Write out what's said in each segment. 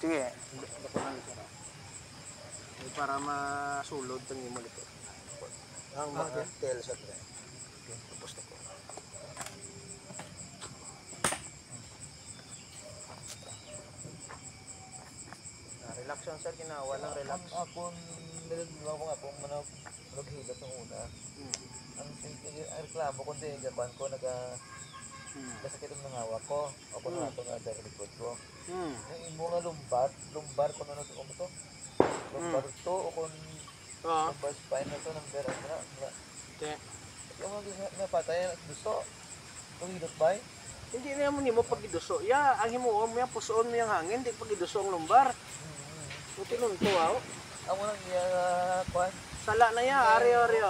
Sige, dako lang sir. Para masulod tang imo dito. Ang tail sa tre. Tapos ko. Relax lang sir, kinawa lang relax. Ako nilalaw ko nga kung naghilot ng una. Ang reklamo ko din, Japan ko kasakit ang hawak ko. Ako na ito nga dahil likod ko. Yung imo nga lumbar ko na ito to. Lumbar to o kung lumbar spine na ito ng beras na. Okay. Yung mga napatay na gusto. Kung hilot ba? Hindi na mo pagiduso. Ya, ang himuon mo yan, pusoon mo yung hangin, di pagiduso ang lumbar. Buti nun to, Ako lang kuhan. Sala na yan, ari-ari,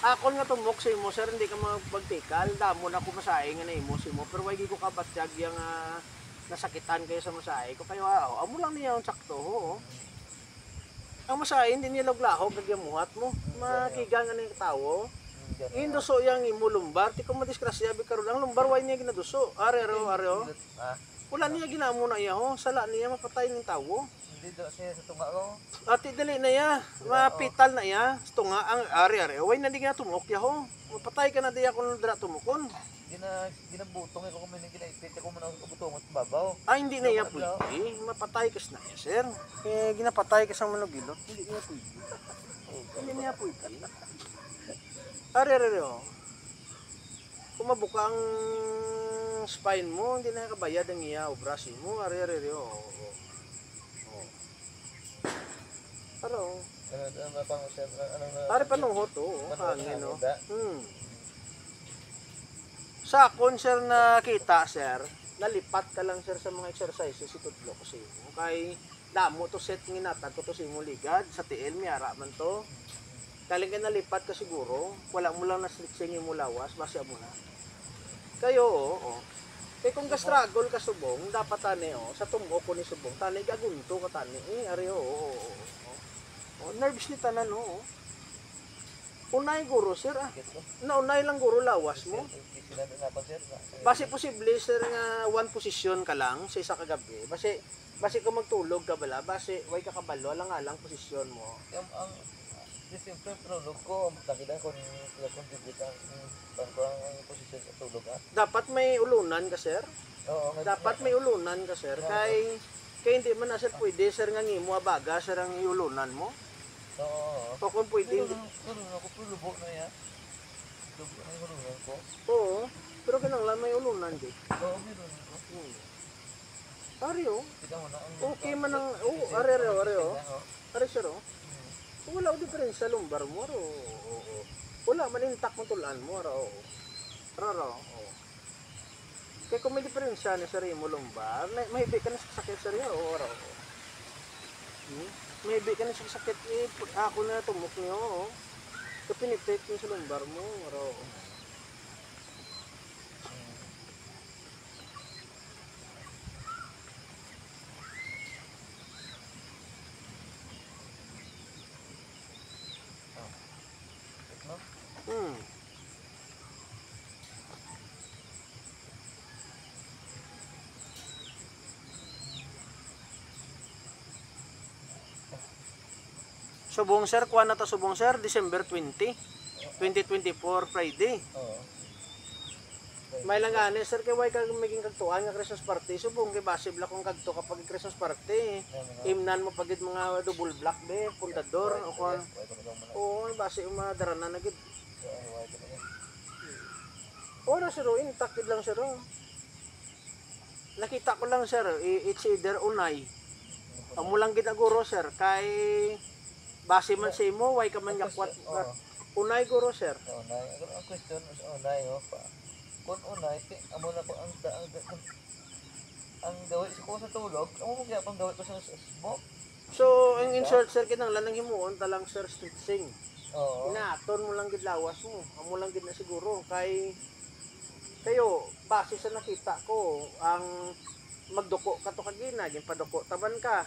Akon nga tumok sa imo, sir, hindi ka magpagtikal. Damo na ko masahe nga na imo sa imo. Pero wagi ko kabatyag yung nasakitan kayo sa masahe ko. Kayo, amo lang niya yung sakto, Ang masahe, hindi niya laglahog, nagyamuhat mo. Makiga nga na yung tawo. Induso yang imo lumbar, ti ko madiskrasya karon ang lumbar way niya ginaduso. Are. Wala niya ginamo na iya sala niya mapatay ning tawo. Hindi do siya sa tunga ko. Ati dali na iya, mapital na iya, sa tunga ang are. Way na di nga tumok ya Mapatay ka na diya kun dira tumukon. Ginabutong ko man ginaipit ko man ang butong sa babaw. Hindi na iya pwede, mapatay kas na iya, sir. Ginapatay ka sa manugilot, hindi niya pwede. Hindi niya pwede. Are. Kung mabuka ang spine mo, hindi na kabayad ang iya operasi mo. Are. Pero, panuhot hangin Sa akon sir nakita sir, nalipat ka lang sir sa mga exercises itudlo ko sa imo. Kay damo to set nginatag ko to sa imo ligad, sa tiil miyara man to. Kaling ka nalipat ka siguro, wala mo lang nasliksing mo lawas, base mo na. Kayo, kaya kung ka-struggle ka subong, dapat tani, sa tumbo ko ni subong, tani gagunto ka tani, ari, nerves ni tanan, Unay guro, sir, Naunay lang guro lawas mo. Base posible, sir, nga one position ka lang sa isa kagabi. Base ka magtulog ka bala, base, way ka kabalo, alang-alang posisyon mo. Siyempre, tulog ko, nakita ko contribute ang posisyon sa tulog. Dapat may ulunan ka, sir. Oo, dapat may ulunan ka, sir. Kay hindi man na, sir, pwede, sir, nga ngimo abaga, sir, ang iulunan mo. Oo. O kung pwede. Tulog ako, lubo na yan. Lubo na yung ulunan ko. Oo, pero kinanglan may ulunan, di. Oo, meron ko. Ari, Kita mo na. okay man ang, Ari, sir, wala ko diferensya lumbar mo, wala man intact mo tulaan mo, Kaya kung may diferensya ni sari mo lumbar, mahibi ka na sa sakit sari, Mahibi ka na sa sakit, ako na tumok niyo, kapinitik niyo sa lumbar mo, Subong sir, kuha na to subong sir, December 20, 2024 Friday. Oo. May lang gani sir, kay way ka maging kagtuan nga Christmas party, subong kay basib la kung kagto kapag Christmas party. Imnan mo pagid mga double black be, pundador o kon. Oo, base umadara na gid. Ora sir, intact lang sir. Nakita ko lang sir, it's either unay. Amo lang gid guro sir, kay base man sa imo, way ka man yakwat. Unay guro sir. Unay. Ang question is unay pa. Kung unay, amo na ko ang gawin ko sa tulog, amo mo gyapon gawin ko sa smoke. So, ang insert sir kinahanglan lang himuon talang sir stitching. Oo. Inaton mo lang gid lawas mo. Amo lang gid na siguro kay kayo base sa nakita ko ang magduko ka to kagina, gimpaduko taban ka.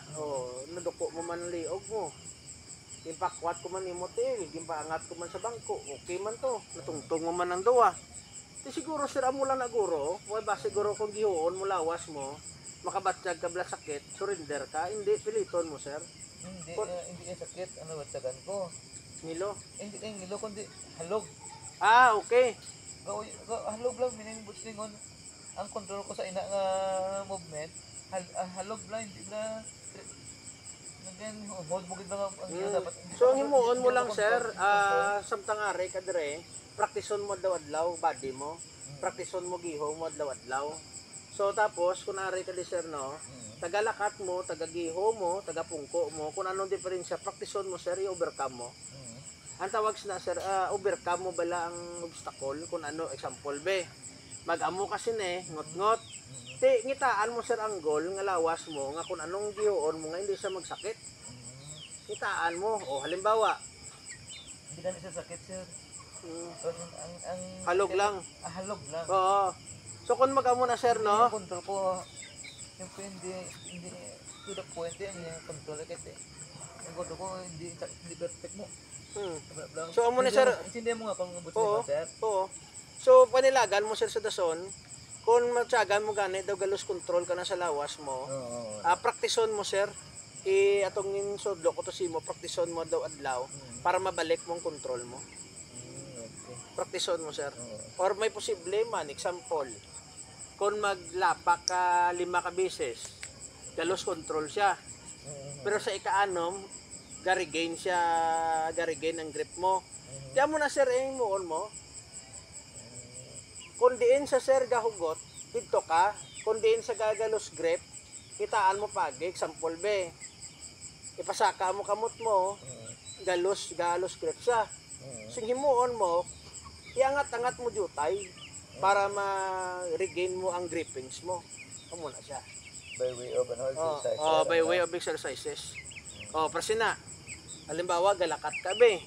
Naduko mo man liog mo. Gimpakwat ko man imo til, gimpaangat ko man sa bangko. Okay man to. Natungtong mo man ang duwa. Ti siguro sir amo lang na guro, way ba siguro kung gihuon mo lawas mo, makabatsyag ka bla sakit, surrender ka, hindi piliton mo sir. Hindi, Kung- hindi kaya sakit, ano batsagan ko. Nilo. Hindi kaya ngilo, kundi halog. Ah, okay. Halog lang, minimibot singon. Ang control ko sa ina nga movement, halog lang, hindi na, then, hold mo gid na nga, ang dapat. So ang himuon mo lang sir, samtang ari ka dire, praktison mo adlaw-adlaw body mo. Praktison mo giho mo adlaw-adlaw. So tapos kung ari ka di sir no, tagalakat mo, tagagiho mo, tagapungko mo, kung anong diferensya, praktison mo sir, i-overcome mo. Ang tawag na sir, overcome mo bala ang obstacle, kung ano, example be, mag-amo kasi ne, ngot-ngot, ti ngitaan mo sir ang goal, nga lawas mo, nga kung anong gihoon mo, nga hindi siya magsakit, ngitaan mo, o halimbawa, Hindi ka na siya sakit, sir. So, ang halog lang. Halog lang. Oo. So kung mag-amo na sir no, Yung control ko, yung hindi, to the point yan, yung control kasi, yung control ko, hindi perfect mo. So amo na sir, Intindihan mo nga kung buti oo, mo, sir. oo. So panilagan mo sir sa dason, kung matyagan mo gani daw galos control ka na sa lawas mo, Oo. praktison mo sir, atong yung sodlo ko to si mo, praktison mo daw adlaw, para mabalik mong control mo. Okay. Praktison mo sir. Oo. Or may posible man, example, kung maglapak ka 5 ka beses, galos control siya. Pero sa ika-anom, garigain siya, garigain ang grip mo. Diyan mo na sir, muon mo. Kung diin sa sir gahugot, dito ka. Kung diin sa gagalos grip, kitaan mo pagi, example be. Ipasaka mo kamot mo, galos grip siya. Sing himuon mo, iangat-angat mo jutay para ma-regain mo ang grippings mo. Amo na siya. By way of an exercise. By way of exercises. Prasina. Halimbawa, galakat ka be.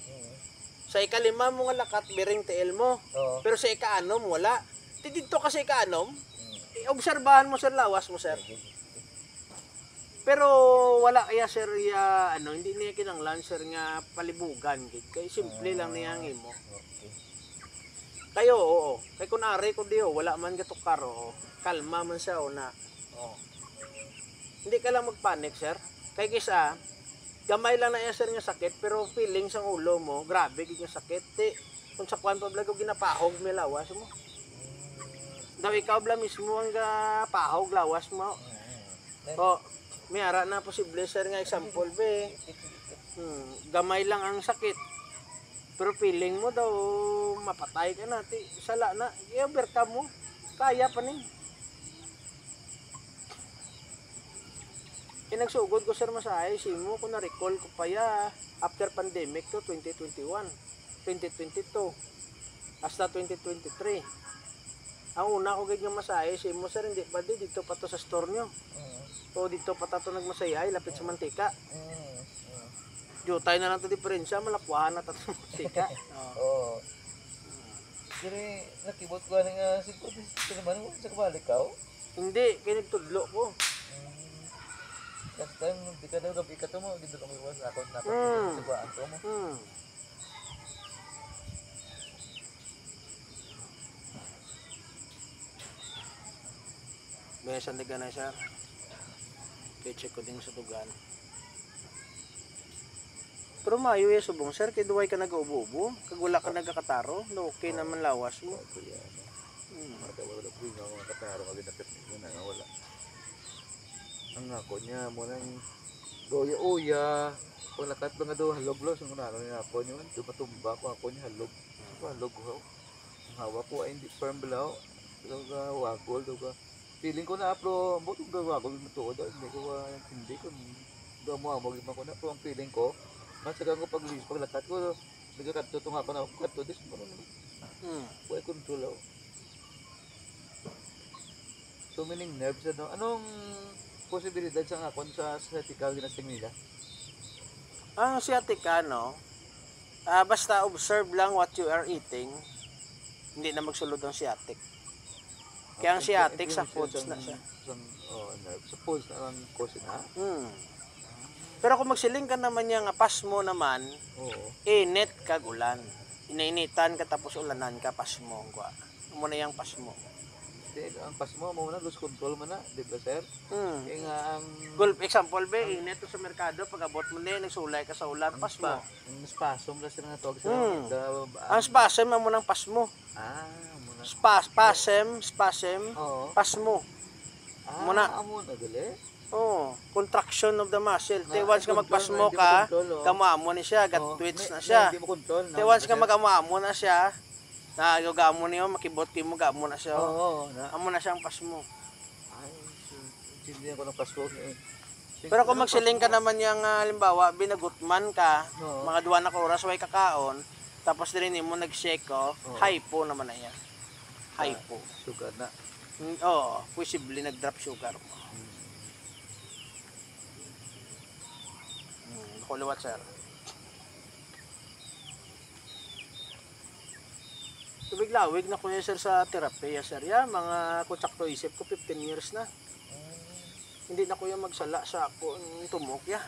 Sa ikalima mo nga lakat, biring tiil mo. Oo. Pero sa ika-anom, wala. Dito ka sa ika-anom, obserbahan mo sir, lawas mo sir. Pero wala kaya sir, hindi niya kinanglan sir nga palibugan. Kaya simple lang niya ang imo. Okay. Kayo, oo. Kaya kunari ko diyo, wala man gatok karo. Kalma man siya o na. Hindi ka lang magpanik, sir. Kaya kisa, gamay lang na yan, sir, nga sakit, pero feeling sa ulo mo, grabe, yung sakit. Kung sa kwan pa ko ginapahog, may lawas mo. Daw ikaw bla mismo ang pahog, lawas mo. May ara na posible, sir, nga example, be. Gamay lang ang sakit. Pero feeling mo daw, mapatay ka na. Sala na, i-overcome mo. Kaya pa nin. Nagsugod ko sir masahe, simo ko na-recall ko pa ya after pandemic to 2021, 2022, hasta 2023. Ang una ko ganyan masahe, simo sir, hindi pa dito pa to sa store nyo. O dito pa tato nagmasayay, lapit sa mantika. Jutay na lang to diferensya, malakwahan na tato mantika. Oo. Kiri, nakibot ko nga siguro, naman mo sa kabalik ka, Hindi, kinigtudlo ko. Last time, di ka daw gabi ka to mo, dito kami was, ako sa baan to mo. Besan di ka na sir. I-check ko din sa tugan. Pero mayo yung subong sir, kaya duway ka nag-ubo-ubo, kag wala ka nagkakataro, no, okay naman lawas mo. Wala po yung mga kataro kagad na technique na nga wala. Ang ako niya mo nang doya-oya. Kung lakat ba nga daw halog lo, so muna niya ako niya, dumatumba ko ako niya halog. Halog ko. Ang hawa ko ay hindi firm balaw. Daw ga wagol, daw ga. Feeling ko na pero butong ga wagol mo to, hindi ko daw mo magima ko na pero ang feeling ko, masagang ko paglakat ko, nagkakadto to nga ako na kadto dis mo. Kuya control ako. So meaning nerves ano? Anong posibilidad sa akon sa sciatica ginasting nila? Ang sciatica, no, basta observe lang what you are eating, hindi na magsulod ang sciatic. Kaya ang sciatic sa foods na siya. Nerve. Sa foods na ang cause na? Pero kung magsiling ka naman niya nga pas mo naman, init kag ulan. Inainitan ka tapos ulanan ka, pas mo. amo na yang pas mo. Di, ang pas mo na, lose control mo na, di ba sir? Kaya nga ang... Gulp example be, init to sa merkado, pag abot mo na nagsulay ka sa ulan, pas mo. Ang spasm lang sila nga tawag sa... Hmm. The- Ang spasm, amo nang pas mo. muna. Spasm, Oo. pas mo. Muna. Muna, gali. Oh, contraction of the muscle. Nga, Te once ka control, magpasmo hindi mo ka, control, oh. kamamo ni siya, gat Oo. twitch na May- siya. Hindi mo control. Te once ka magamamo na siya, nagagamo niyo, makibot kayo mo, gamo na siya. Oo. Amo na siyang pasmo. Ay, sindihan ko ng pasko. Pero kung magsiling ka naman yung halimbawa, binagutman ka, Oo. mga 2 na oras, way kakaon, tapos din mo nag-sheko, Oo. hypo naman na yan. Hypo. Sugar na. Oo, possibly nag-drop sugar mo. Kuliwat sir. Tubig-lawig na kuya sir sa therapy sir. Ya, mga kutsakto isip ko 15 years na. Hindi na kuya magsala sa ako ng tumok ya.